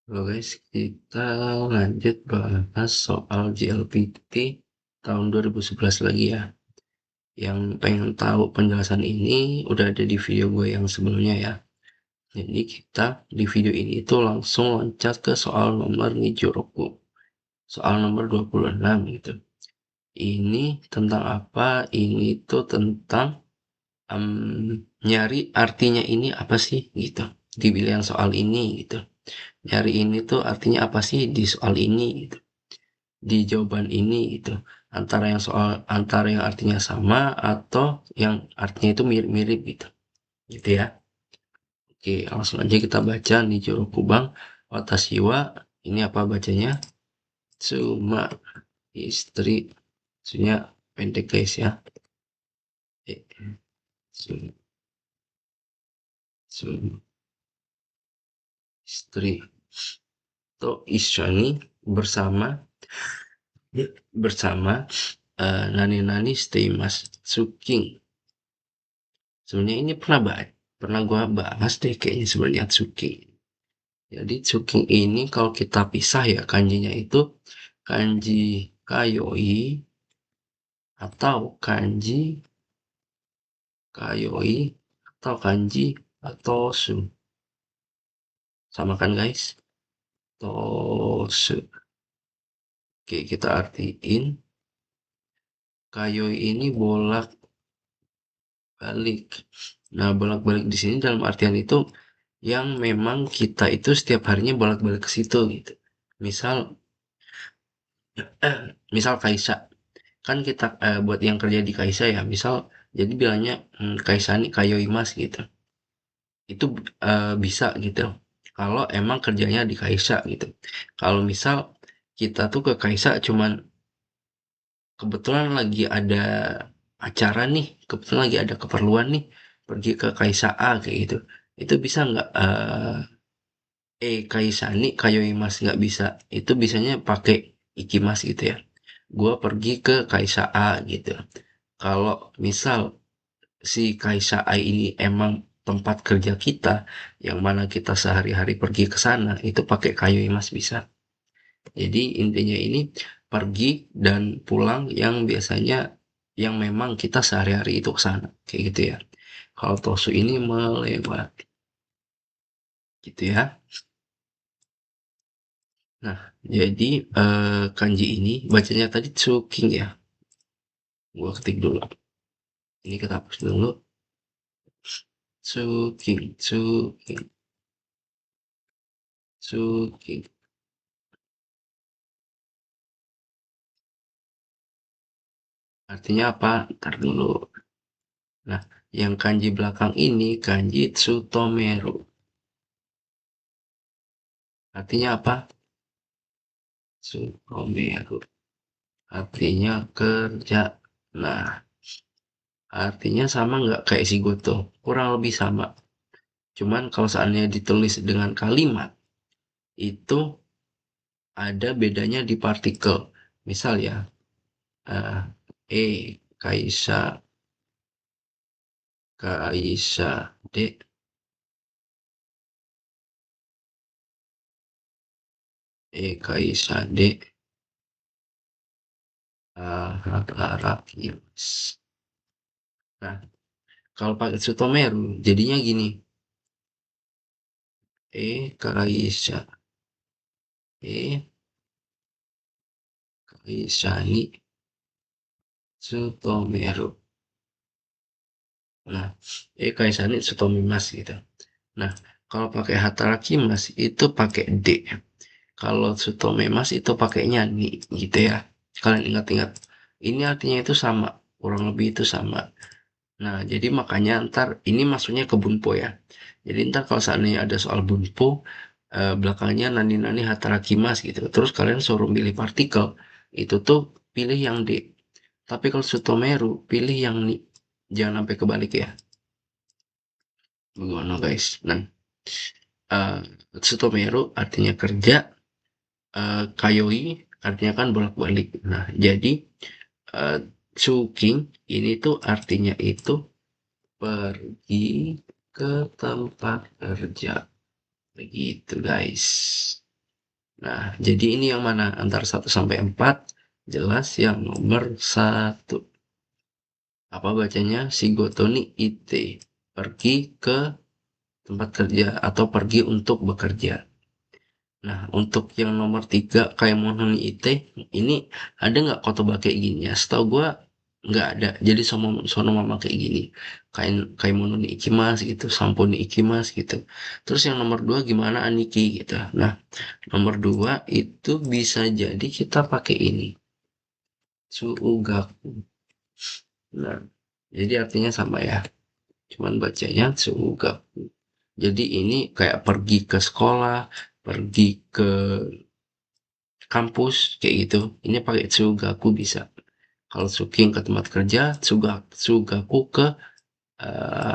Halo guys, kita lanjut bahas soal JLPT tahun 2011 lagi ya. Yang pengen tahu penjelasan ini udah ada di video gue yang sebelumnya ya. Jadi kita di video ini itu langsung loncat ke soal nomor Nijoroku. Soal nomor 26 gitu. Ini tentang apa? Ini tuh tentang nyari artinya ini apa sih gitu. Di pilihan soal ini gitu. Nyari ini tuh artinya apa sih di soal ini gitu. Di jawaban ini gitu, antara yang artinya sama atau yang artinya itu mirip-mirip gitu ya. Oke, langsung aja kita baca nih Jorokubang Watashi wa, ini apa bacanya, Tsuma, istri, maksudnya pendek guys ya. Eh, Tsuma, Tsuma, istri, to isyani, bersama, bersama, nani-nani steimasu, tsuking. Sebenarnya ini pernah gua bahas deh kayaknya sebenarnya Tsuking. Jadi Tsuking ini kalau kita pisah ya kanjinya itu kanji kayoi atau kanji kayoi atau kanji tosu. Sama kan guys? Tosu. Oke, kita artiin kayoi ini bolak-balik. Nah, bolak-balik di sini dalam artian itu yang memang kita itu setiap harinya bolak-balik ke situ gitu. Misal misal Kaisa kan kita buat yang kerja di Kaisa ya misal jadi bilangnya Kaisa nih kayoi mas gitu itu bisa gitu kalau emang kerjanya di Kaisa gitu. Kalau misal kita tuh ke Kaisa cuman kebetulan lagi ada acara nih, kebetulan lagi ada keperluan nih, pergi ke Kaisa A kayak gitu, itu bisa nggak Kaisa nih kayoi mas, nggak bisa. Itu bisanya pakai ikimas gitu ya, gua pergi ke Kaisa A gitu. Kalau misal si Kaisa A ini emang tempat kerja kita, yang mana kita sehari-hari pergi ke sana, itu pakai kayu mas bisa. Jadi intinya ini pergi dan pulang yang biasanya yang memang kita sehari-hari itu ke sana, kayak gitu ya. Kalau tosu ini melewati, gitu ya. Nah, jadi kanji ini bacanya tadi tsuking ya. Gua ketik dulu. Ini kita hapus dulu. Tsuking, tsuking, tsuking. Artinya apa? Ntar dulu. Nah, yang kanji belakang ini kanji Tsutomeru. Artinya apa? Tsutomeru. Artinya kerja. Nah, artinya sama nggak kayak si Goto? Kurang lebih sama. Cuman kalau seandainya ditulis dengan kalimat, itu ada bedanya di partikel. Misal ya, eh, kaisa, kaisa, de, kaisa, de, harakimas. Nah, kalau pakai Sutomeru, jadinya gini. Kaisa. E, Kaisani, Sutomeru. Nah, Kaisani, Sutomimas gitu. Nah, kalau pakai Hatarakimas itu pakai D. Kalau Sutomemas itu pakainya ni gitu ya. Kalian ingat-ingat. Ini artinya itu sama, kurang lebih itu sama. Nah, jadi makanya ntar ini masuknya ke Bunpo ya. Jadi ntar kalau seandainya ada soal Bunpo, belakangnya nani-nani hatarakimas gitu. Terus kalian suruh milih partikel, itu tuh pilih yang D. Tapi kalau Sutomeru, pilih yang ni. Jangan sampai kebalik ya. Begono guys. Nah, eh, Sutomeru artinya kerja, Kayoi artinya kan bolak-balik. Nah, jadi eh, Tsuking ini tuh artinya itu pergi ke tempat kerja. Begitu guys. Nah, jadi ini yang mana? Antara 1 sampai 4. Jelas yang nomor 1. Apa bacanya? Si Gotoni IT. Pergi ke tempat kerja atau pergi untuk bekerja. Nah, untuk yang nomor 3 kayak Mononi IT, ini ada nggak kotoba kayak gini ya? Setahu gua nggak ada. Jadi sono mama kayak gini. Kayak kayak Mononi Ikimas gitu, Samponi Ikimas gitu. Terus yang nomor 2 gimana Aniki gitu. Nah, nomor 2 itu bisa jadi kita pakai ini. Suugaku. Nah, jadi artinya sama ya. Cuman bacanya Suugaku. Jadi ini kayak pergi ke sekolah, pergi ke kampus kayak gitu. Ini pakai Tsugaku bisa. Kalau Tsuking ke tempat kerja, Tsugaku ke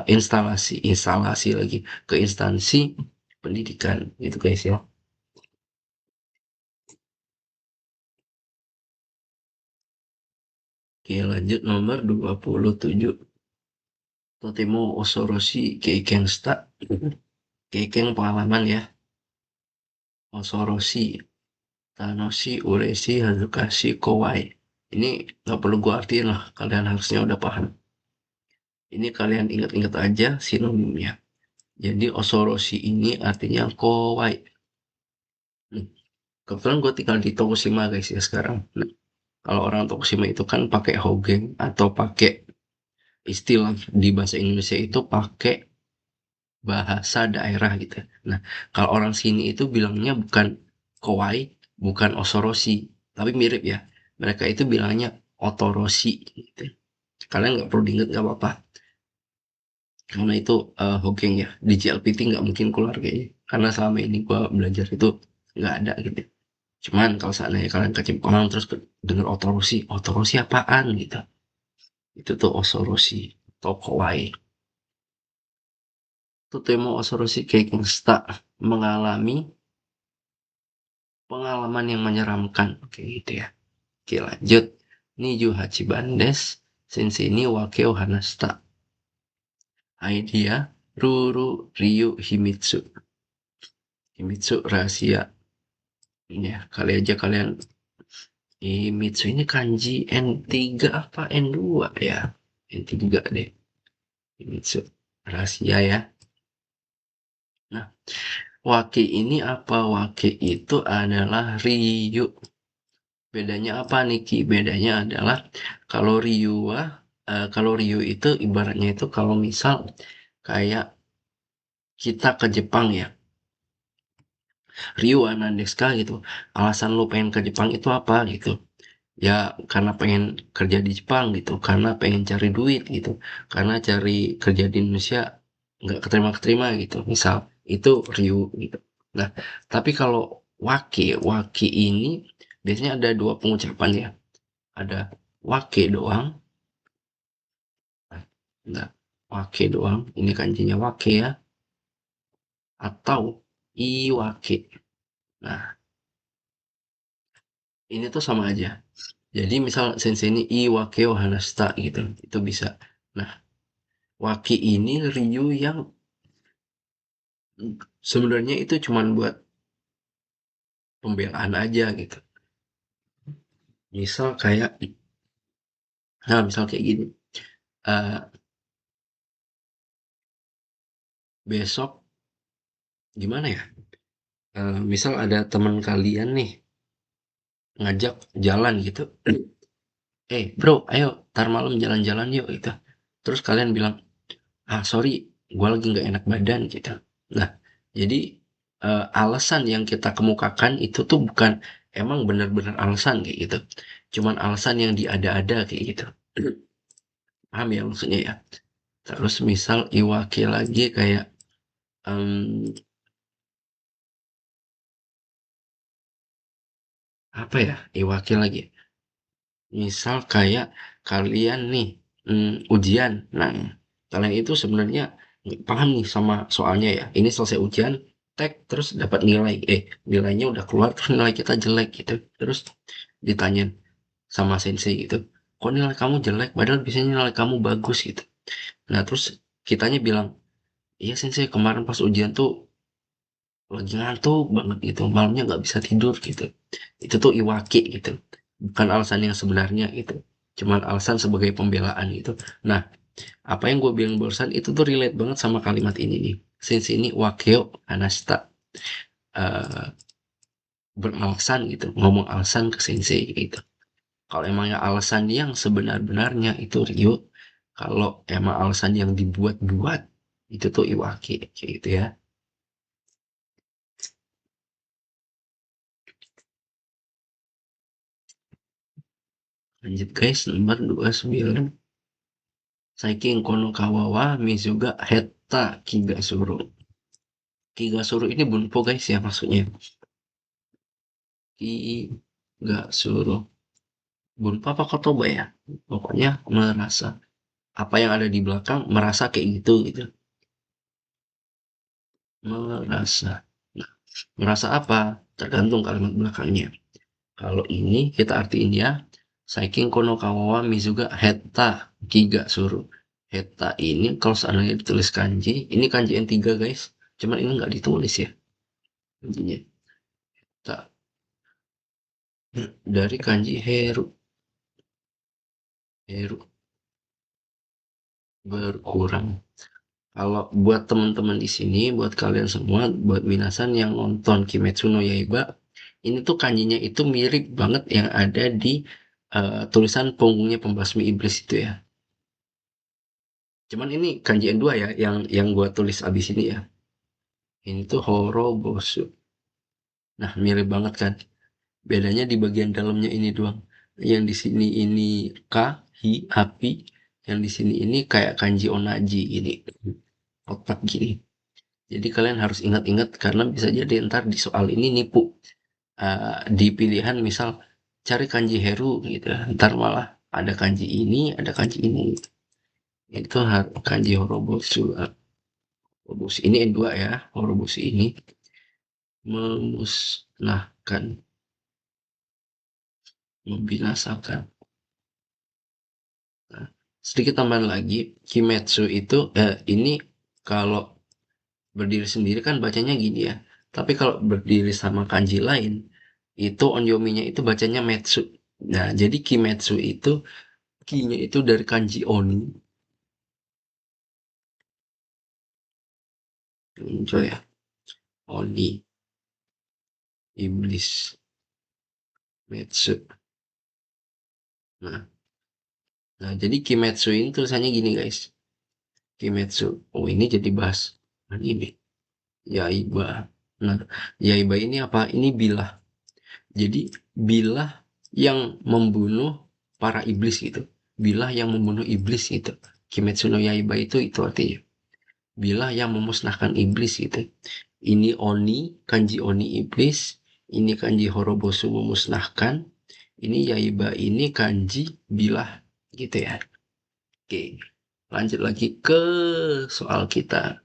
instalasi, instalasi lagi ke instansi pendidikan gitu guys ya. Oke, lanjut nomor 27. Totemo Osoroshi Keiken Sta. Keiken pengalaman ya. Osoroshi Tanoshi Ureshi Hazukashi Kowai. Ini nggak perlu gua artiin lah, kalian harusnya udah paham. Ini kalian ingat-ingat aja sinonimnya. Jadi Osoroshi ini artinya Kowai. Hmm, Kebetulan gue tinggal di Tokushima guys ya sekarang. Nah, kalau orang Tokushima itu kan pakai hogeng atau pakai istilah di bahasa Indonesia itu pakai bahasa daerah gitu. Nah, kalau orang sini itu bilangnya bukan Kowai, bukan Osoroshi, tapi mirip ya. Mereka itu bilangnya Otoroshi gitu. Kalian nggak perlu diingat nggak apa-apa. Karena itu hokeng ya. Di JLPT nggak mungkin keluar kayaknya. Karena selama ini gua belajar itu nggak ada gitu. Cuman kalau seandainya kalian ke Jepang terus denger otoroshi, otoroshi apaan gitu. Itu tuh osoroshi atau kawaii. Totemo osoroshi keikista mengalami pengalaman yang menyeramkan kayak gitu ya. Oke lanjut. Niju Hachiban des Sensei ni Wakeo Hanasta. Idea Ruru Ryu Himitsu. Himitsu rahasia. Ya, kali aja kalian Himitsu ini kanji N3 apa N2 ya? N3 deh. Himitsu rahasia ya. Nah, wake ini apa? Wake itu adalah Ryu. Bedanya apa Niki? Bedanya adalah kalau kalau Ryu itu ibaratnya itu kalau misal kayak kita ke Jepang ya. Ryu Anandeska gitu. Alasan lu pengen ke Jepang itu apa gitu? Ya karena pengen kerja di Jepang gitu, karena pengen cari duit gitu, karena cari kerja di Indonesia nggak keterima-keterima gitu, misal itu Ryu gitu. Nah, tapi kalau wake ini biasanya ada dua pengucapan ya, ada wake doang, nah wake doang, ini kanjinya wake ya, atau iwake. Nah, ini tuh sama aja. Jadi misal sensei ini iwake o hanasta gitu, itu bisa. Nah, waki ini Ryu yang sebenarnya itu cuman buat pembelaan aja gitu. Misal kayak, nah misal kayak gini, eh, besok gimana ya? Misal ada teman kalian nih ngajak jalan gitu, bro, ayo tar malam jalan-jalan yuk gitu. Terus kalian bilang, ah sorry, gue lagi nggak enak badan gitu. Nah, jadi alasan yang kita kemukakan itu tuh bukan emang benar-benar alasan kayak gitu. Cuman alasan yang diada-ada kayak gitu. Paham ya maksudnya ya? Terus misal iwaki lagi kayak em, apa ya? Iwaki lagi. Misal kayak kalian nih ujian. Nah, kalian itu sebenarnya nggak paham nih sama soalnya ya. Ini selesai ujian, tek terus dapat nilai. Nilainya udah keluar terus nilai kita jelek gitu. Terus ditanyain sama sensei gitu. Kok nilai kamu jelek? Padahal biasanya nilai kamu bagus gitu. Nah, terus kitanya bilang, iya sensei kemarin pas ujian tuh lagi ngantuk banget gitu, malamnya nggak bisa tidur gitu. Itu tuh iwaki gitu. Bukan alasan yang sebenarnya gitu. Cuman alasan sebagai pembelaan gitu. Nah, apa yang gue bilang barusan itu tuh relate banget sama kalimat ini nih. Since ini wakeo anasta eh, beralasan gitu, ngomong alasan ke sensei gitu. Kalau emangnya alasan yang sebenar-benarnya itu Rio, kalau emang alasan yang dibuat-buat itu tuh iwaki kayak gitu ya. Lanjut guys, nomor 29. Saiking kono kawa wa Mizuga heta Kigasuru. Kigasuru ini bunpo guys ya maksudnya. Kigasuru. Bunpo apa kotoba ya? Pokoknya merasa. Apa yang ada di belakang merasa kayak gitu gitu. Merasa. Nah, merasa apa? Tergantung kalimat belakangnya. Kalau ini kita artiin ya. Saiking kono kawa wa Mizuga heta Kigasuru. Heta ini kalau seandainya ditulis kanji, ini kanji N3 guys. Cuman ini nggak ditulis ya kanjinya. Tak dari kanji Heru. Heru berkurang. Kalau buat teman-teman di sini, buat kalian semua, buat minasan yang nonton Kimetsu no Yaiba, ini tuh kanjinya itu mirip banget yang ada di tulisan punggungnya pembasmi iblis itu ya. Cuman ini kanji N2 ya, yang gua tulis abis ini ya. Ini tuh Horobosu. Nah, mirip banget kan? Bedanya di bagian dalamnya ini doang. Yang di sini ini K, Hi, api. Yang di sini ini kayak kanji onaji ini. Otak gini. Jadi kalian harus ingat-ingat karena bisa jadi ntar di soal ini nipu. Di pilihan misal cari kanji Heru gitu. Ntar malah ada kanji ini, ada kanji ini. Itu kanji Horobosu. Horobosu ini N2 ya. Horobosu ini memusnahkan, membinasakan. Nah, sedikit tambahan lagi, Kimetsu itu ini kalau berdiri sendiri kan bacanya gini ya. Tapi kalau berdiri sama kanji lain, itu onyominya itu bacanya metsu. Nah, jadi Kimetsu itu ki-nya itu dari kanji oni. Muncul ya. Oni, iblis, metsu. Nah, nah jadi Kimetsu ini tulisannya gini guys. Kimetsu. Oh, ini jadi bahas anime. Yaiba. Nah, Yaiba ini apa? Ini bilah. Jadi bilah yang membunuh para iblis gitu. Bilah yang membunuh iblis gitu. Kimetsu no Yaiba itu artinya. Bilah yang memusnahkan iblis gitu. Ini Oni, kanji Oni iblis. Ini kanji Horobosu memusnahkan. Ini Yaiba ini kanji bilah gitu ya. Oke, lanjut lagi ke soal kita.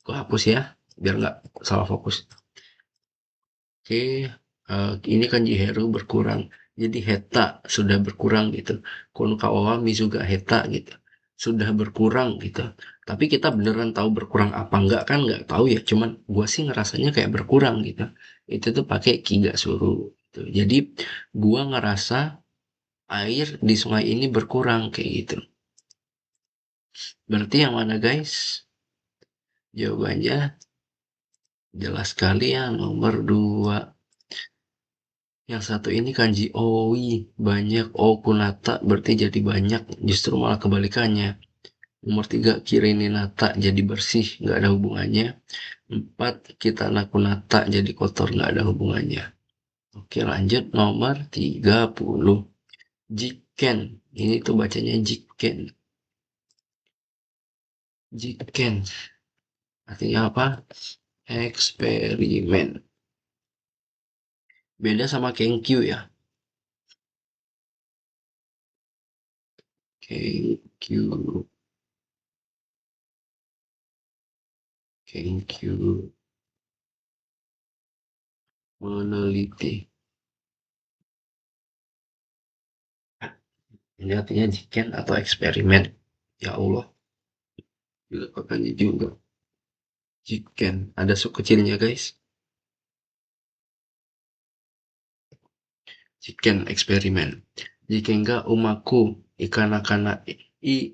Gue hapus ya, biar nggak salah fokus. Oke, ini kan Jiheru berkurang. Jadi Heta sudah berkurang gitu. Konokawa Mizuga Heta gitu. Sudah berkurang gitu. Tapi kita beneran tahu berkurang apa enggak kan nggak tahu ya. Cuman gua sih ngerasanya kayak berkurang gitu. Itu tuh pakai Kiga Suru gitu. Jadi gua ngerasa air di sungai ini berkurang kayak gitu. Berarti yang mana guys? Jawabannya jelas sekali ya nomor 2. Yang satu ini kanji oi, banyak okunata berarti jadi banyak, justru malah kebalikannya. Nomor 3 kirini nata jadi bersih, nggak ada hubungannya. 4 kita nakunata jadi kotor, nggak ada hubungannya. Oke lanjut nomor 30. Jiken, ini tuh bacanya jiken. Jiken, artinya apa? Eksperimen. Beda sama kenkyu ya. Kenkyu, kenkyu, meneliti. Ini artinya jiken atau eksperimen. Ya Allah, juga katanya juga. Jiken. Ada sub kecilnya guys. Chicken eksperimen. Jika enggak umaku ikanakana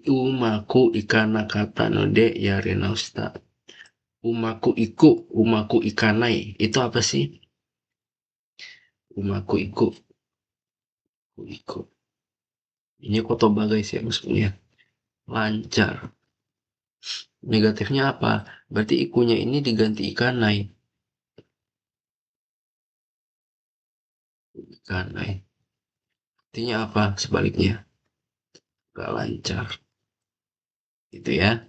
umaku ikanakata no de yarinaushita. Umaku ikanai. Itu apa sih? Umaku iku. Ini kotoba guys ya maksudnya. Lancar. Negatifnya apa? Berarti ikunya ini diganti ikanai. Ikanai. Artinya apa? Sebaliknya. Gak lancar. Gitu ya.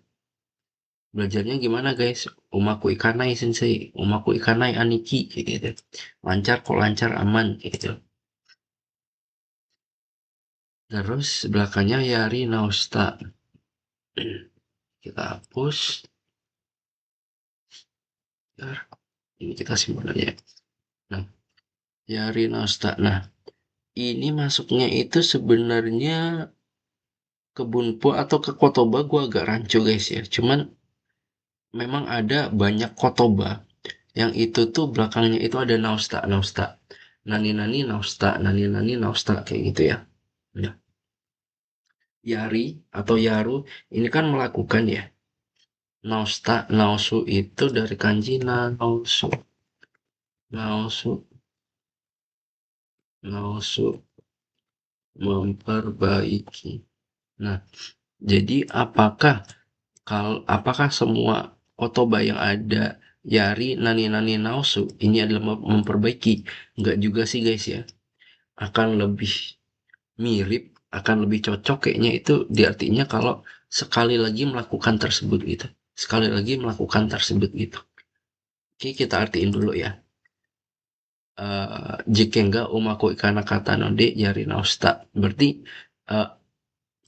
Belajarnya gimana guys? Umaku ikanai sensei. Umaku ikanai aniki. Gitu. Lancar kok lancar aman. Gitu. Terus belakangnya Yari Nausta. Kita hapus. Ini kita simpan aja. Nah, Yari Nausta. Nah, ini masuknya itu sebenarnya ke Bunpo atau ke Kotoba gue agak rancu guys ya. Cuman memang ada banyak Kotoba yang itu tuh belakangnya itu ada Nausta, Nausta. Nani nani Nausta, nani nani Nausta kayak gitu ya. Ya. Yari atau Yaru ini kan melakukan ya. Nausta, Nausu itu dari kanji Nausu. Nausu, Nausu memperbaiki. Nah, jadi apakah semua kotoba yang ada Yari, Nani Nani Nausu ini adalah memperbaiki? Enggak juga sih guys ya. Akan lebih mirip, akan lebih cocok kayaknya itu diartinya kalau sekali lagi melakukan tersebut gitu. Sekali lagi melakukan tersebut gitu. Oke, kita artiin dulu ya. Jika enggak umaku ikana kata node yari nausta. Berarti uh,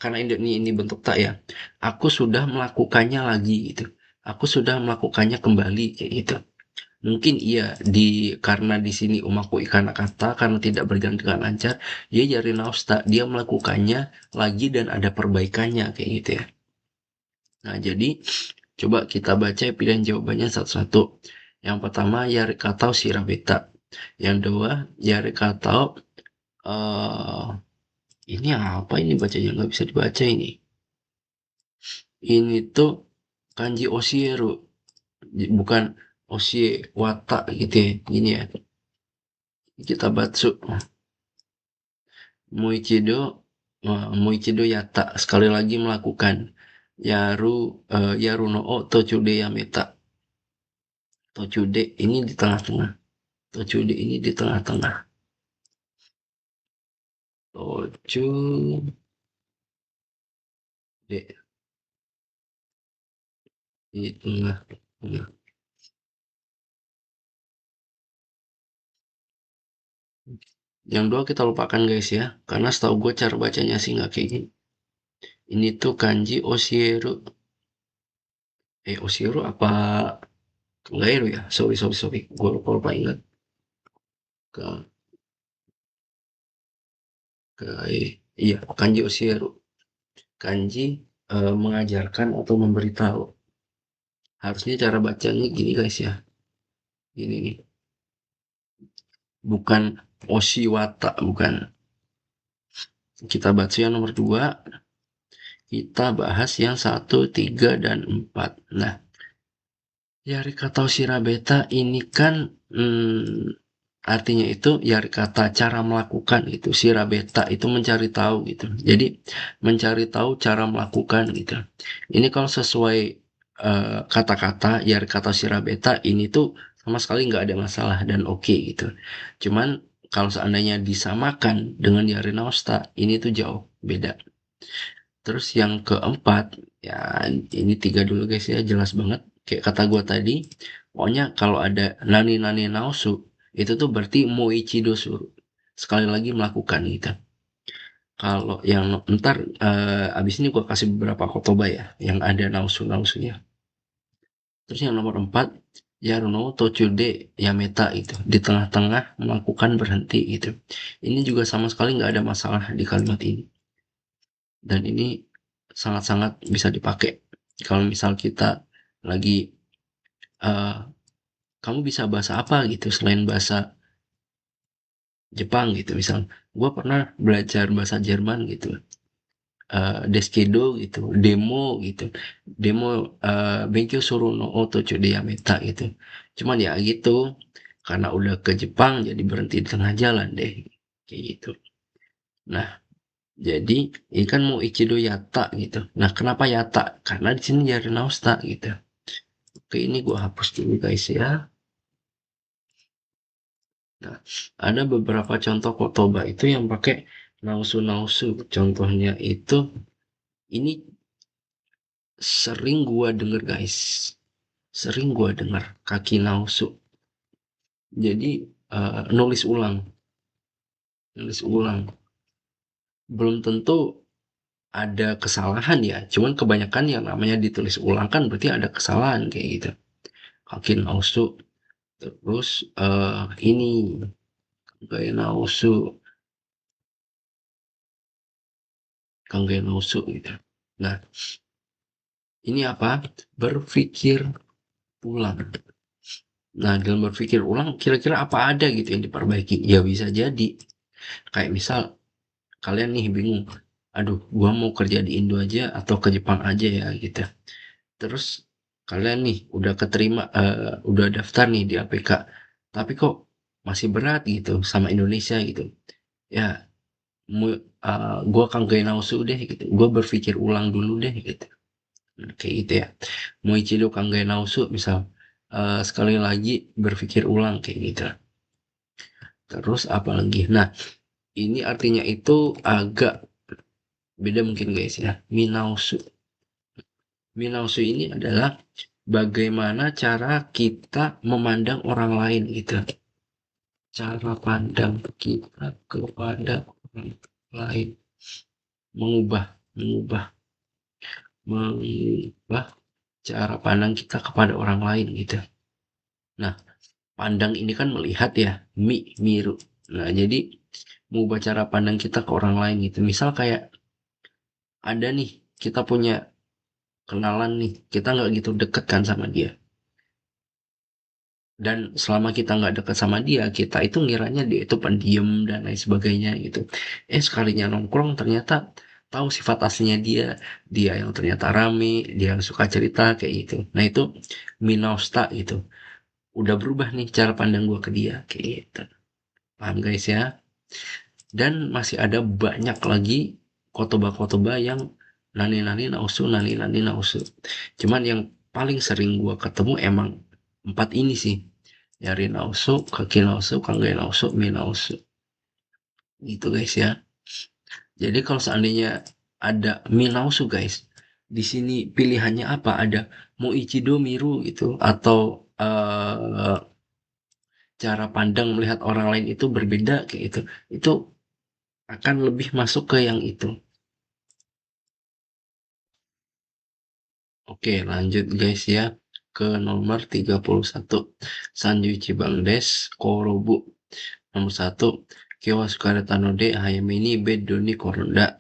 karena ini bentuk tak ya. Aku sudah melakukannya lagi gitu. Aku sudah melakukannya kembali kayak gitu. Mungkin iya karena di sini umaku ikana kata karena tidak berjalan dengan lancar, dia yari nausta, dia melakukannya lagi dan ada perbaikannya kayak gitu ya. Nah, jadi coba kita baca pilihan jawabannya satu-satu. Yang pertama yari katau sirabeta. Yang kedua yari katau eh ini apa ini bacanya nggak bisa dibaca ini. Ini tuh kanji osieru, bukan osie wata gitu ya. Gini ya. Kita batsu. Moichido Moichido yata sekali lagi melakukan. Yaru no o tochude yameta. Tochude ini di tengah-tengah. Tochude ini di tengah-tengah. Tochude di tengah-tengah. Yang dua kita lupakan guys ya, karena setahu gue cara bacanya sih nggak kayak gini. Ini tuh kanji osieru. Osieru apa Gairu ya? Sorry. Gue lupa ingat. Ke, iya, kanji osieru. Kanji mengajarkan atau memberitahu. Harusnya cara bacanya gini guys ya. Gini nih. Bukan oshiwata, bukan. Kita baca yang nomor 2. Kita bahas yang 1, 3, dan 4. Nah, yari kata shirabeta ini kan artinya itu yari kata cara melakukan gitu. Shirabeta itu mencari tahu gitu. Jadi mencari tahu cara melakukan gitu. Ini kalau sesuai kata-kata yari kata shirabeta ini tuh sama sekali nggak ada masalah dan oke gitu. Cuman kalau seandainya disamakan dengan yari nausta ini tuh jauh beda. Terus yang keempat, ya ini 3 dulu guys ya, jelas banget. Kayak kata gua tadi, pokoknya kalau ada nani-nani nausu, itu tuh berarti moichido suru. Sekali lagi melakukan gitu. Kalau yang ntar abis ini gua kasih beberapa kotoba ya, yang ada nausu-nausunya. Terus yang nomor 4, Yaruno Tochude Yameta itu di tengah-tengah melakukan berhenti gitu. Ini juga sama sekali nggak ada masalah di kalimat ini. Dan ini sangat-sangat bisa dipakai kalau misal kita lagi uh, kamu bisa bahasa apa gitu selain bahasa Jepang gitu misal Gua pernah belajar bahasa Jerman gitu, Deskedo gitu, demo gitu, demo Benkyo Suru no Otocho de Yameta gitu. Cuman ya gitu, karena udah ke Jepang jadi berhenti di tengah jalan deh, kayak gitu. Nah, jadi ini kan mau Ichido Yata gitu. Nah, kenapa Yata? Karena di sini nyari Nausta gitu. Oke, ini gua hapus dulu guys ya. Nah, ada beberapa contoh kotoba itu yang pakai nausu nausu. Contohnya itu ini sering gua denger guys. Sering gua denger kaki nausu. Jadi nulis ulang, nulis ulang. Belum tentu ada kesalahan ya. Cuman kebanyakan yang namanya ditulis ulang kan berarti ada kesalahan kayak gitu. Kaki nausu. Terus ini kayak nausu, kangge nausu gitu. Nah, ini apa? Berpikir ulang. Nah, dalam berpikir ulang, kira-kira apa ada gitu yang diperbaiki? Ya bisa jadi. Kayak misal, kalian nih bingung, aduh, gua mau kerja di Indo aja atau ke Jepang aja ya gitu. Terus kalian nih udah keterima, udah daftar nih di APK, tapi kok masih berat gitu sama Indonesia gitu. Ya, gua kangge nausu deh gitu. Gua berpikir ulang dulu deh gitu. Nah, kayak gitu ya. Moichido kangge nausu misal, sekali lagi berpikir ulang kayak gitu. Terus apa lagi? Nah, ini artinya itu agak beda mungkin guys ya. Minausu. Minausu ini adalah bagaimana cara kita memandang orang lain gitu. Cara pandang kita kepada orang lain. Mengubah, mengubah, mengubah cara pandang kita kepada orang lain gitu. Nah, pandang ini kan melihat ya, miru. Nah, jadi mengubah cara pandang kita ke orang lain gitu. Misal kayak ada nih, kita punya kenalan nih, kita nggak gitu deket kan sama dia. Dan selama kita nggak deket sama dia, kita itu ngiranya dia itu pendiam dan lain sebagainya gitu. Sekalinya nongkrong ternyata tahu sifat aslinya dia, dia yang ternyata rame, dia yang suka cerita kayak gitu. Nah itu minausta gitu. Udah berubah nih cara pandang gue ke dia kayak gitu. Paham guys ya? Dan masih ada banyak lagi kotoba-kotoba yang nani-nani nausu, nani-nani nausu. Cuman yang paling sering gua ketemu emang empat ini sih. Yari nausu, kaki nausu, kangge nausu, mi nausu. Gitu guys ya. Jadi kalau seandainya ada mi nausu guys, di sini pilihannya apa? Ada Moichido Miru gitu atau cara pandang melihat orang lain itu berbeda kayak gitu. Itu akan lebih masuk ke yang itu. Oke, lanjut guys ya ke nomor 31. Sanjuichi Bangdes Korobu. Nomor 1. Kiwa Sukareta no de Hayame ni Beddo ni Koronda.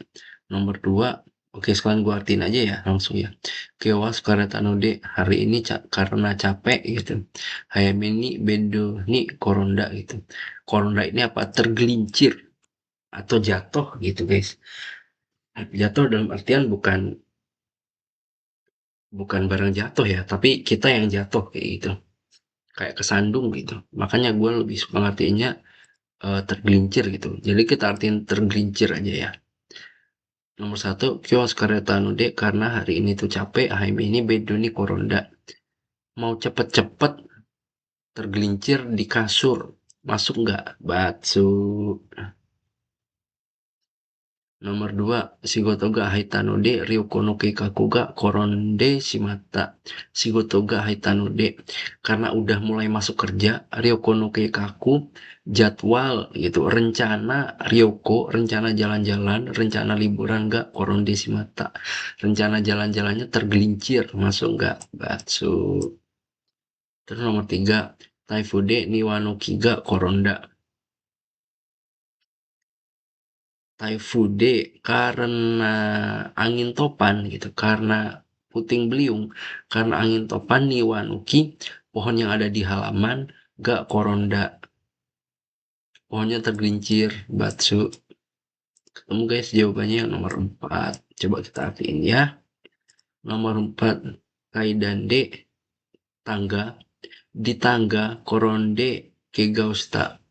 Nomor 2. Oke, sekarang gua artiin aja ya langsung ya. Kiwa Sukareta no de hari ini karena capek gitu. Hayame ni Beddo ni Koronda gitu. Koronda ini apa? Tergelincir atau jatuh gitu guys. Jatuh dalam artian bukan bukan barang jatuh ya, tapi kita yang jatuh kayak gitu. Kayak kesandung gitu. Makanya gue lebih suka ngertiinnya tergelincir gitu. Jadi kita artiin tergelincir aja ya. Nomor 1, kios kareta nude karena hari ini tuh capek, hari ini bedoni koronda. Mau cepet-cepet tergelincir di kasur. Masuk nggak? Batsu. Nomor 2, Shigoto ga haita no de ryuko no keikaku ga koronde shimata. Shigoto ga haita no de karena udah mulai masuk kerja, ryuko no keikaku jadwal gitu, rencana ryoko, rencana jalan-jalan, rencana liburan ga koronde shimata. Rencana jalan-jalannya tergelincir, masuk nggak? Batsu. Terus nomor 3, Taifude niwano kiga koronda. Typhoide karena angin topan gitu, karena puting beliung, karena angin topan Niwanuki, pohon yang ada di halaman gak koronda, pohonnya tergelincir, Batsu. Ketemu guys jawabannya yang nomor 4. Coba kita artiin ya. Nomor 4, kaidan D, tangga. Di tangga koronde kegausta.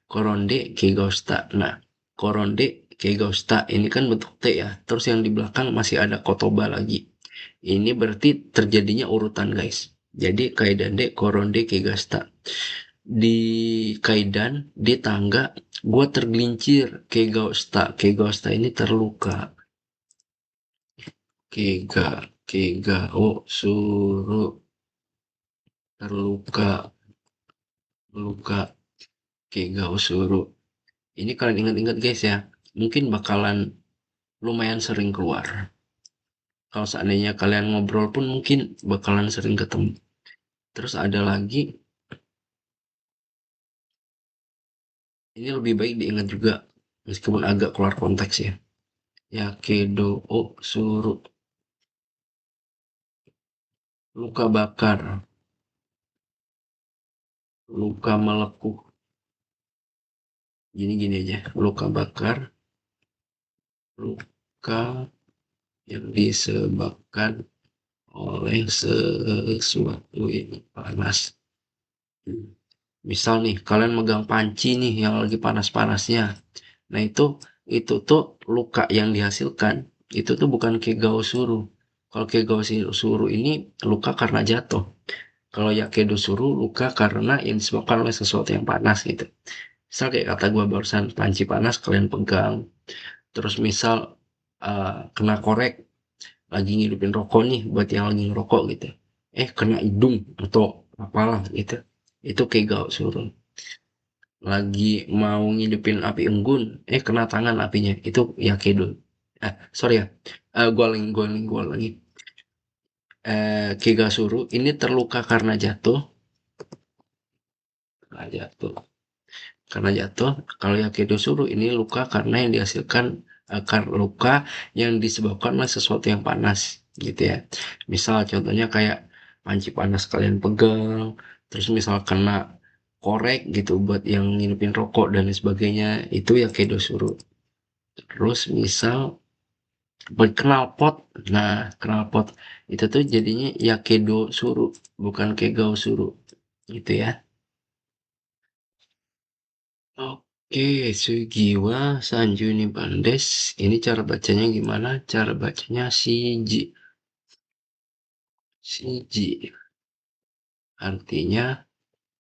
Koronde kegausta. Nah, koronde kegausta ini kan bentuk T ya. Terus yang di belakang masih ada kotoba lagi. Ini berarti terjadinya urutan guys. Jadi kaidan D koronde kegausta. Di kaidan di tangga gue tergelincir kegausta. Kegausta ini terluka. Kega kega oh suruh terluka luka kega suruh. Ini kalian ingat-ingat guys ya. Mungkin bakalan lumayan sering keluar. Kalau seandainya kalian ngobrol pun mungkin bakalan sering ketemu. Terus ada lagi, ini lebih baik diingat juga meskipun agak keluar konteks ya. Yakedo o suru, luka bakar, luka melepuh. Gini-gini aja, luka bakar, luka yang disebabkan oleh sesuatu yang panas. Misal nih, kalian megang panci nih yang lagi panas-panasnya. Nah itu tuh luka yang dihasilkan, itu tuh bukan kegao suru. Kalau kegao suru ini luka karena jatuh. Kalau yakedo suru luka karena yang disebabkan oleh sesuatu yang panas gitu. Misal kayak kata gua barusan panci panas kalian pegang, terus misal kena korek lagi ngidupin rokok nih buat yang lagi ngerokok gitu. Kena hidung atau apalah gitu. Itu kegao suru. Lagi mau ngidupin api unggun, kena tangan apinya, itu yakedo. Sorry ya, gua lagi. Kigasuru ini terluka karena jatuh, karena jatuh. Kalau yakedo suru ini luka karena yang dihasilkan karena luka yang disebabkan oleh sesuatu yang panas, gitu ya. Misal contohnya kayak panci panas kalian pegang, terus misal kena korek gitu buat yang ngidupin rokok dan lain sebagainya, itu yakedo suru. Terus misal knalpot, nah knalpot itu tuh jadinya yakedo suru, bukan kegao suru, gitu ya. Oke, Sugiwa Sanjuni Bandes. Ini cara bacanya gimana? Cara bacanya Shiji. Shiji artinya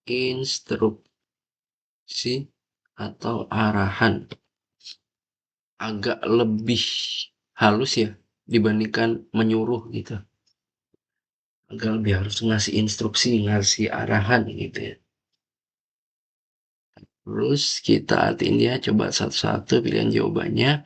instruksi atau arahan. Agak lebih halus ya dibandingkan menyuruh gitu. Agak lebih harus ngasih instruksi, ngasih arahan gitu ya. Terus kita artiin ya, coba satu-satu pilihan jawabannya.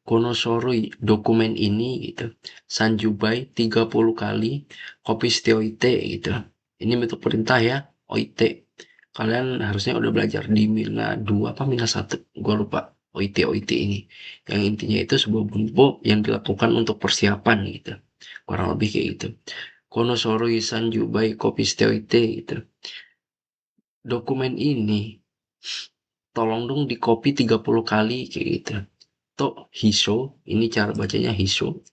Konosoroi, dokumen ini gitu. Sanjubai 30 kali, kopi oite gitu. Ini bentuk perintah ya, oite. Kalian harusnya udah belajar di Mina 2 apa Mina 1, gua lupa. Oite ini. Yang intinya itu sebuah bumbu yang dilakukan untuk persiapan gitu. Kurang lebih kayak gitu. Konosoroi Sanjubai kopi oite gitu. Dokumen ini tolong dong di copy 30 kali kayak gitu. Toh Hisho, ini cara bacanya Hisho.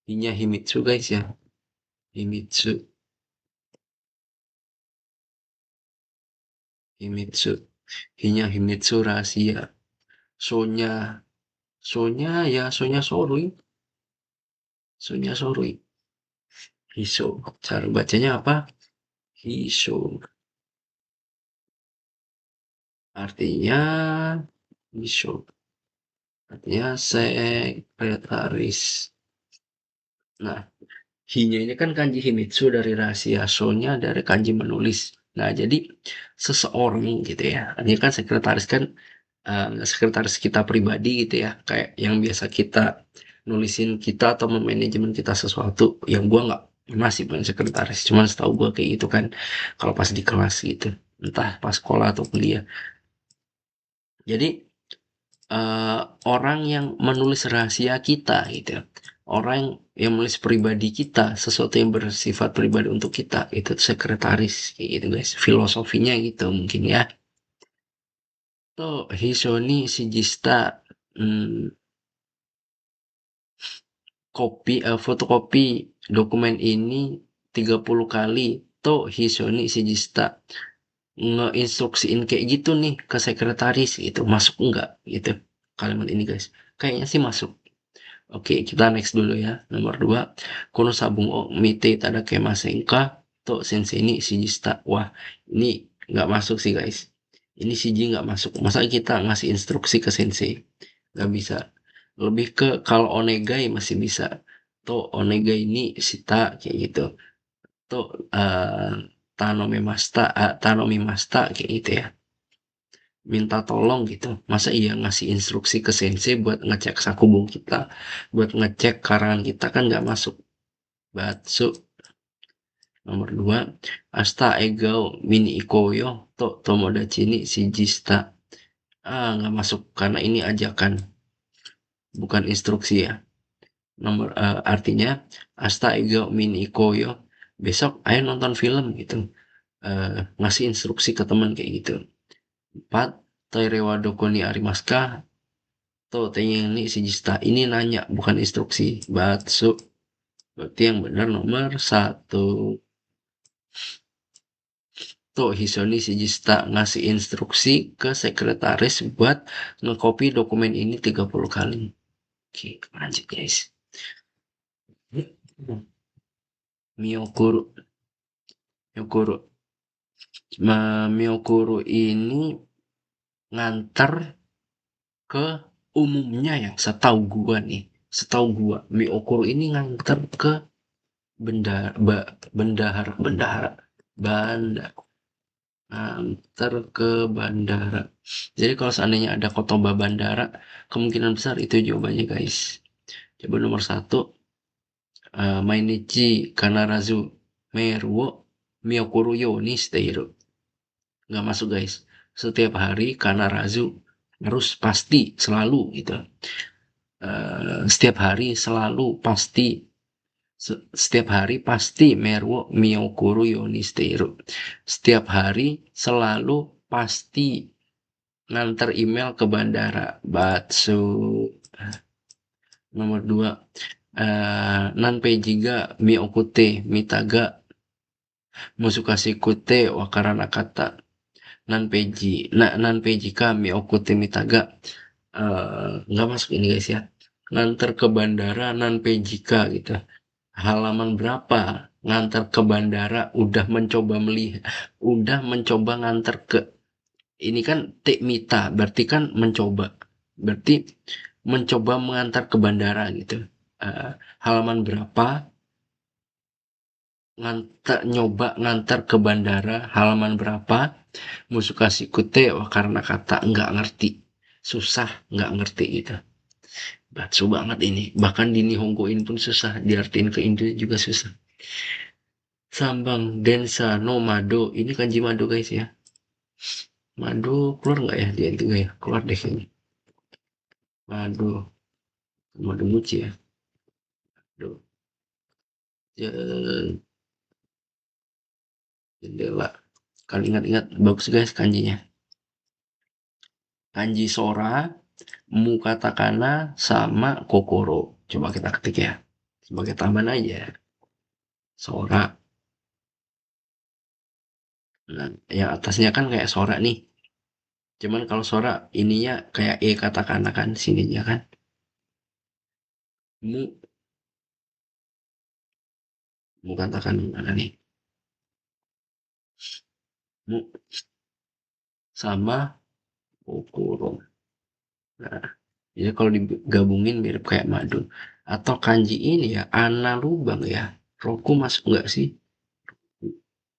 Hinya Himitsu guys ya. Himitsu, Himitsu. Hinya Himitsu rahasia. Sonya, Sonya ya Sonya Sorui. Sonya Sorui. Hisho. Cara bacanya apa? Hisho. Artinya Hisho. Artinya sekretaris. Nah, Hi-nya ini kan kanji Himitsu dari rahasia, So-nya dari kanji menulis. Nah, jadi seseorang gitu ya. Ini kan sekretaris kan sekretaris kita pribadi gitu ya. Kayak yang biasa kita nulisin kita atau memanajemen kita sesuatu. Yang gua nggak masih bukan sekretaris, cuman setahu gua kayak gitu kan. Kalau pas di kelas gitu, entah pas sekolah atau kuliah. Jadi orang yang menulis rahasia kita gitu, orang yang menulis pribadi kita, sesuatu yang bersifat pribadi untuk kita, itu sekretaris kayak gitu guys, filosofinya gitu mungkin ya. Tuh Hisoni Shijista, fotokopi dokumen ini 30 kali to hisoni sijista, ngeinstruksiin kayak gitu nih ke sekretaris gitu, masuk enggak gitu kalimat ini guys? Kayaknya sih masuk. Oke, kita next dulu ya. Nomor 2, kono sabung o mite tada kemasenka to sensei ni sijista. Wah, ini nggak masuk sih guys. Ini siji nggak masuk. Masa kita ngasih instruksi ke sensei? Nggak bisa. Lebih ke kalau onegai masih bisa. To onegai ni sita kayak gitu. To tanomi masta kayak gitu ya. Minta tolong gitu. Masa iya ngasih instruksi ke sensei buat ngecek sakubung kita, buat ngecek karangan kita kan nggak masuk. Batsu. Nomor 2, asta egao mini ikoyo to tomodachi ni shijista. Nggak masuk karena ini ajakan, bukan instruksi ya. Artinya asta egao mini ikoyo, besok ayo nonton film gitu. Ngasih instruksi ke teman kayak gitu. 4, Tairewa doko ni arimasu ka? Tuh, ini si Jista. Ini nanya, bukan instruksi. Batsu. Berarti yang benar nomor 1. Tuh, Hisoni si Jista ngasih instruksi ke sekretaris buat ngekopi dokumen ini 30 kali. Oke, lanjut guys. Miyokuru. Miyokuru. Miyokuru ini nganter ke umumnya ya, setahu gua nih. Setahu gua, Miyokuru ini nganter ke banda antar ke bandara. Jadi kalau seandainya ada kotoba bandara, kemungkinan besar itu jawabannya guys. Coba nomor 1, mainichi kanarazu meru miyokuru yo ni shiteiru. Nggak masuk guys. Setiap hari kanarazu harus pasti selalu gitu. Setiap hari selalu pasti setiap hari pasti meru miyokuru yonisteru. Setiap hari selalu pasti nganter email ke bandara. Batsu. Nomor 2, nanpei ga miokute mitaga musukashikute wakarana kata. Nanpeji ka miokute mitaga. Nggak masuk ini guys ya. Nganter ke bandara nanpeji ka gitu. Halaman berapa ngantar ke bandara, udah mencoba ngantar ke, ini kan tekmita berarti kan mencoba, berarti mencoba mengantar ke bandara gitu. Halaman berapa nyoba ngantar ke bandara, halaman berapa musuh kasih kute karena kata nggak ngerti, susah nggak ngerti gitu. Batsu banget ini, bahkan di Nihongoin pun susah, diartiin ke Indo juga susah. Sambang densa no mado, ini kanji mado guys ya. Mado keluar nggak ya dia itu ya? Keluar deh kayaknya. Mado, mado muci ya. Aduh. Jendela. Kalian ingat-ingat bagus guys kanjinya. Kanji sora, mu katakana, sama kokoro. Coba kita ketik ya. Sebagai tambahan aja. Sora. Nah, yang atasnya kan kayak sora nih. Cuman kalau sora ininya kayak katakana kan sininya kan. Mu, mu katakan mana nih? Mu sama kokoro. Nah, jadi kalau digabungin mirip kayak madu. Atau kanji ini ya, ana lubang ya. Roku masuk nggak sih?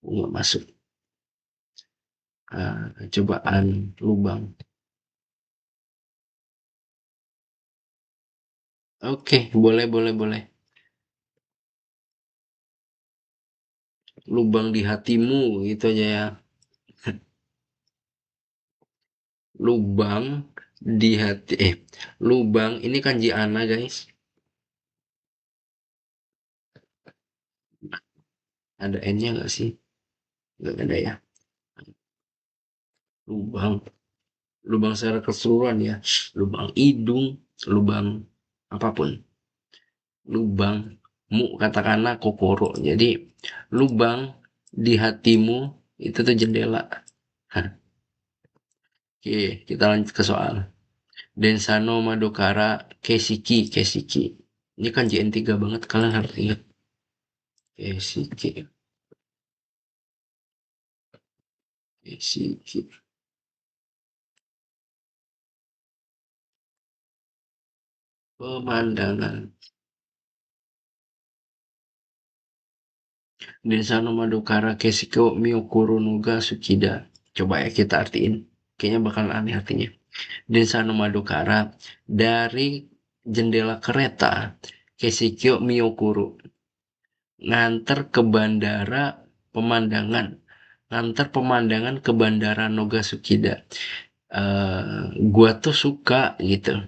Nggak masuk. Cobaan lubang. Oke, boleh, boleh, boleh. Lubang di hatimu, gitu aja ya. Lubang di hati, lubang, ini kanji ana guys. Ada N-nya nggak sih? Nggak ada ya. Lubang, lubang secara keseluruhan ya. Lubang hidung, lubang apapun. lubang, mu katakanlah kokoro. Jadi lubang di hatimu itu tuh jendela. Hah, oke, kita lanjut ke soal. Densano Madokara Kesiki Kesiki. Ini kan JN3 banget, kalian harus ingat. Kesiki Kesiki. Pemandangan. Densano Madokara Kesiko Miyokuro Nuga Sukida. Coba ya kita artiin. Kayaknya bakal aneh artinya. Densano Madokara dari jendela kereta Kesikyo Miyokuro. Nganter ke bandara pemandangan. Nganter pemandangan ke bandara Nogasukida. Gua tuh suka gitu.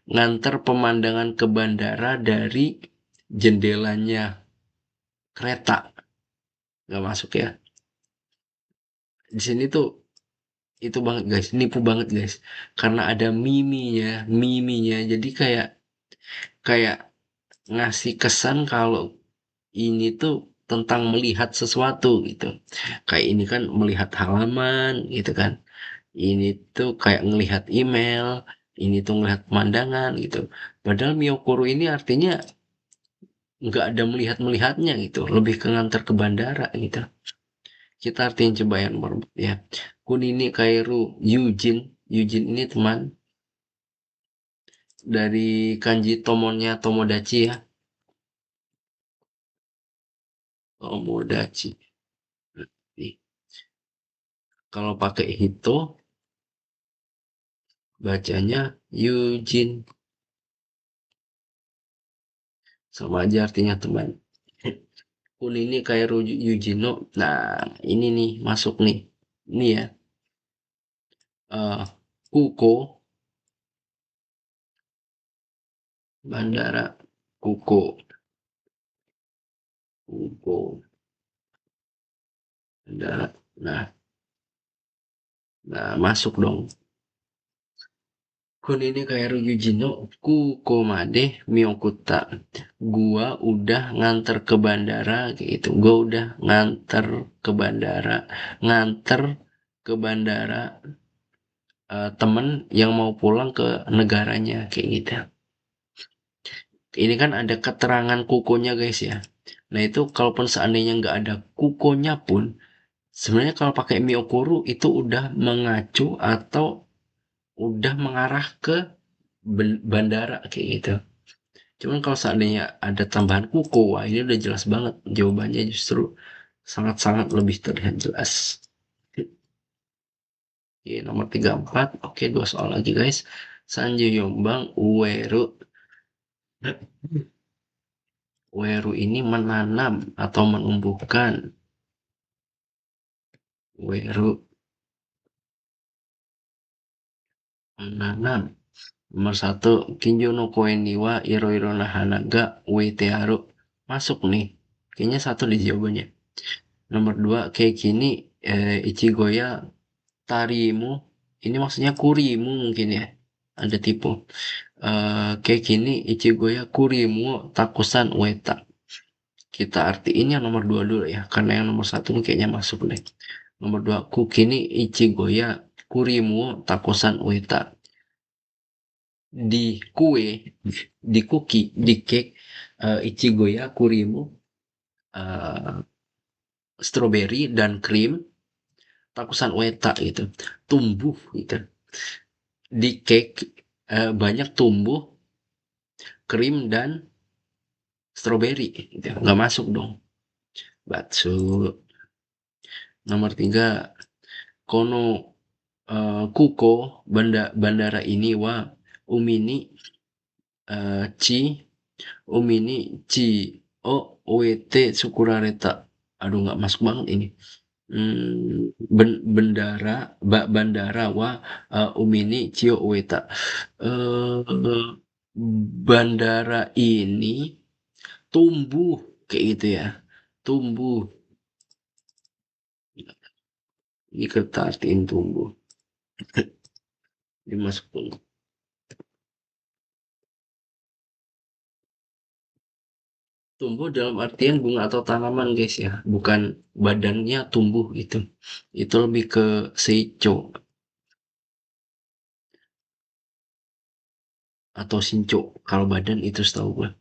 Nganter pemandangan ke bandara dari jendelanya kereta. Nggak masuk ya. Di sini tuh itu banget guys, nipu banget guys. Karena ada miminya. Jadi kayak kayak ngasih kesan kalau ini tuh tentang melihat sesuatu gitu. Kayak ini kan melihat halaman gitu kan. Ini tuh kayak ngelihat email, ini tuh ngelihat pemandangan gitu. Padahal Miyokoro ini artinya nggak ada melihat-melihatnya gitu, lebih ke ngantar ke bandara gitu. Kita artiin coba yang nomor 4 ya. Kunini Kairu Yujin. Yujin ini teman dari kanji tomonya Tomodachi ya. Tomodachi. Nih, kalau pakai hito bacanya Yujin. Sama aja artinya teman. Kun ini kayak Yujino. Nah, ini nih masuk nih. Ini ya. eh Kuko Bandara Kuko. Kuko Bandara. Nah, masuk dong. Kun ini kayak Yujino Kuko Made Miyokuta. Gua udah nganter ke bandara kayak gitu. Gua udah nganter ke bandara. Nganter ke bandara temen yang mau pulang ke negaranya kayak gitu. Ini kan ada keterangan kukonya guys ya. Nah itu kalaupun seandainya nggak ada kukonya pun, sebenarnya kalau pakai Miyokuru itu udah mengacu atau udah mengarah ke bandara kayak gitu. Cuman kalau seandainya ada tambahan kuko, wah ini udah jelas banget jawabannya justru sangat-sangat lebih terlihat jelas. Oke, nomor 34. Oke, dua soal lagi guys. Sanjay Yombang Uweru. Uweru ini menanam atau menumbuhkan. Uweru menanam. Nomor satu, Kinjo no Koen ni wa iro iro na hana ga uete aru. Masuk nih. Kayaknya satu di jawabannya. Nomor dua, Keiki ni Ichigo ya Tarimu. Ini maksudnya kurimu mungkin ya. Ada tipe. Keiki ni Ichigo ya Kurimu Takusan Ueta. Kita artiin yang nomor dua dulu ya. Karena yang nomor satu ini kayaknya masuk nih. Nomor dua, Kuki ni Ichigo ya Kurimu Takusan Ueta. Di kue, di cookie, di cake, Ichigo ya Kurimu, eh, strawberry dan krim, takusan weta gitu, tumbuh gitu. Di cake banyak tumbuh krim dan strawberry gitu. Nggak masuk dong. Batsu. Nomor tiga, kono kuko bandara ini wa umini chi umini chi o oet sukurareta. Aduh nggak masuk banget ini. Bandara wa umini Chio Ueta. Eh, bandara ini tumbuh kayak gitu ya. Tumbuh. Ini kita artiin tumbuh. Dimasuk Tumbuh dalam artian bunga atau tanaman guys ya, bukan badannya tumbuh gitu. Itu lebih ke seicho atau shincho. Kalau badan itu setahu gue.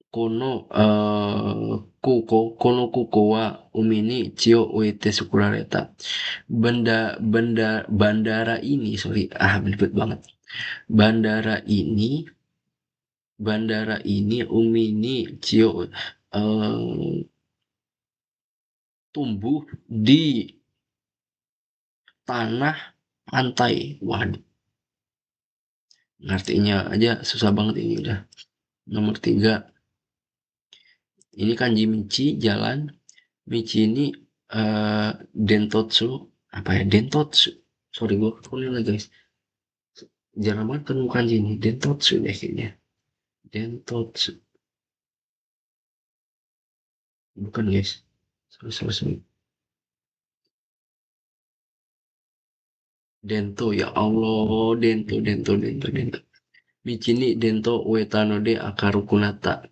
Kono kono kuko wa umi ni chio uete sukurareta. Bandara ini, sorry, belibet banget. Bandara ini, bandara ini umi ni chio tumbuh di tanah pantai. Waduh, ngartinya aja susah banget ini udah. Nomor tiga, ini kanji Michi, jalan. Michi ini Dentotsu. Apa ya? Dentotsu. Sorry, gue kuning lagi guys. Jarang banget ketemu kanji ini. Dentotsu deh kayaknya. Dentotsu. Bukan guys. Sorry, sorry, sorry. Dento, ya Allah. Dento, dento, dento, dento. Michi ni Dento Uetano de Akaru Kunata.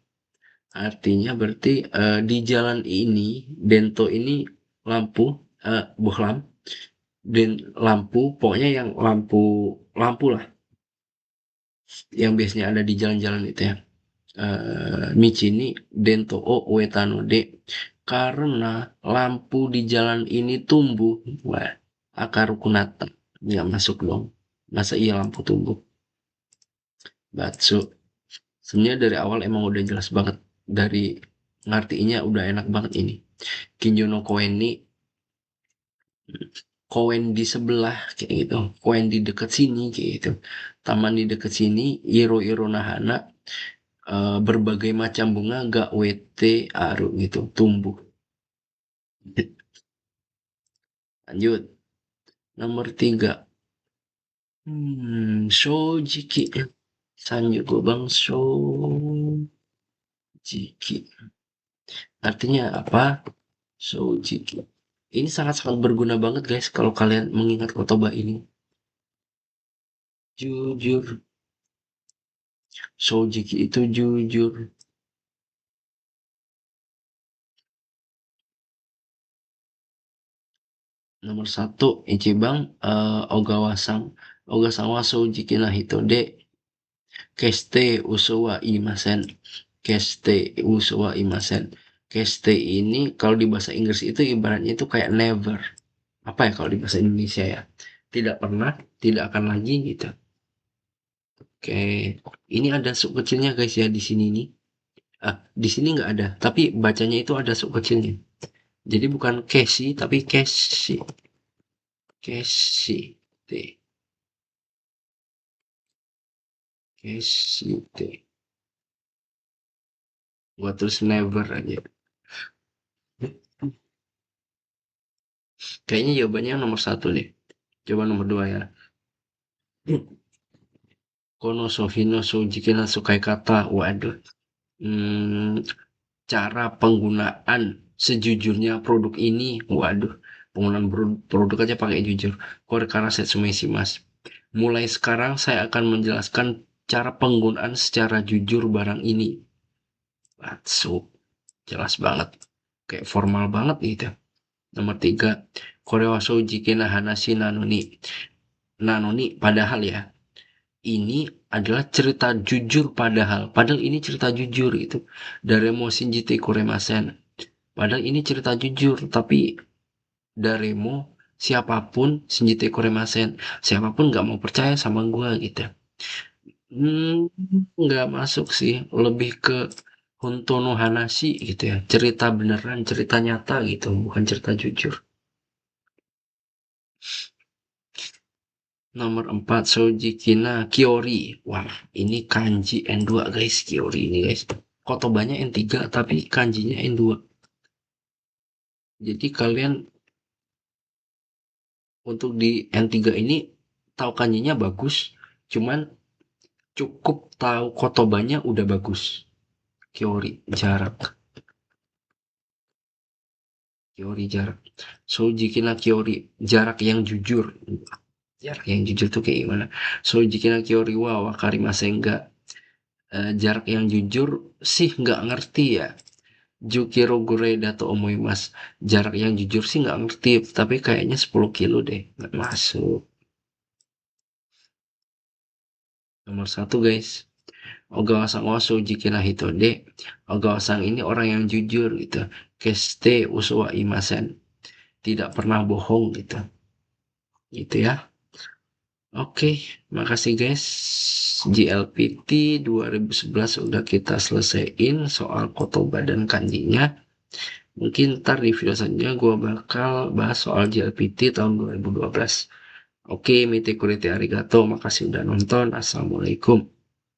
Artinya berarti di jalan ini, Dento ini lampu, bohlam, dan lampu, pokoknya yang lampu, lampu lah, yang biasanya ada di jalan-jalan itu ya. Michini Dento o Uetano de, karena lampu di jalan ini tumbuh. Wah, akar kunata nggak masuk dong. Masa iya lampu tumbuh? Batsu. Sebenarnya dari awal emang udah jelas banget, dari ngartinya udah enak banget ini. Kinjo no koen ni, koen di sebelah kayak gitu, koen di dekat sini kayak gitu, taman di dekat sini, iro iro nahana, berbagai macam bunga gak wete aru gitu tumbuh. Lanjut, nomor tiga, shojiki, sanju bang shojiki, artinya apa? Shojiki ini sangat-sangat berguna banget guys kalau kalian mengingat kotoba ini. Jujur, shojiki itu jujur. Nomor satu, Ichiban Ogawa-san. Ogawa-san wa soujiki na hito de keste uso wa imasen. Keste uso wa imasen. Keste ini kalau di bahasa Inggris itu ibaratnya itu kayak never. Apa ya kalau di bahasa Indonesia ya? Tidak pernah, tidak akan lagi gitu. Oke, ini ada sub kecilnya guys ya di sini nih. Di sini nggak ada, tapi bacanya itu ada sub kecilnya. Jadi bukan kesi, tapi kesi. Kesi. Keshite. Gua terus never aja. Kayaknya jawabannya yang nomor satu deh. Coba nomor dua ya. Kono Sohino Soujiki Sukai kata. Waduh. Hmm, cara penggunaan sejujurnya produk ini. Waduh. Penggunaan produk aja pakai jujur. Korekara Setsumei Mas. Mulai sekarang saya akan menjelaskan cara penggunaan secara jujur barang ini. Langsung. Jelas banget. Kayak formal banget gitu. Nomor tiga, Korewa Soujiki na Hanashi Nanoni. Nanoni, padahal ya, ini adalah cerita jujur padahal. Padahal ini cerita jujur itu. Daremo Shinjite Koremasen. Padahal ini cerita jujur, tapi Daremo siapapun Shinjite Koremasen. Siapapun nggak mau percaya sama gue gitu. Nggak masuk sih. Lebih ke Hontono Hanashi gitu ya. Cerita beneran, cerita nyata gitu. Bukan cerita jujur. Nomor 4, Soujikina Kiori. Wah, ini kanji N2 guys, Kiori ini guys. Kotobanya N3 tapi kanjinya N2. Jadi kalian untuk di N3 ini tahu kanjinya bagus, cuman cukup tahu kotobanya udah bagus. Kiori jarak. Kiori jarak. Soujikina Kiori jarak yang jujur. Jarak yang jujur tuh kayak gimana? Soujikina Kiori wa wakarimasen ga. Jarak yang jujur sih nggak ngerti ya. Jukiro Gureda atau Omoimas. Jarak yang jujur sih nggak ngerti, tapi kayaknya 10 kilo deh. Nggak masuk. Nomor satu guys. Ogawa-san wa soujiki na hito de. Ogawa-san ini orang yang jujur gitu. Keste uso wa imasen. Tidak pernah bohong gitu. Gitu ya. Oke, makasih guys. JLPT 2011 udah kita selesaiin soal kotoba dan kanjinya. Mungkin ntar di video selanjutnya gue bakal bahas soal JLPT tahun 2012. Oke, mite kurite arigato. Makasih udah nonton. Assalamualaikum.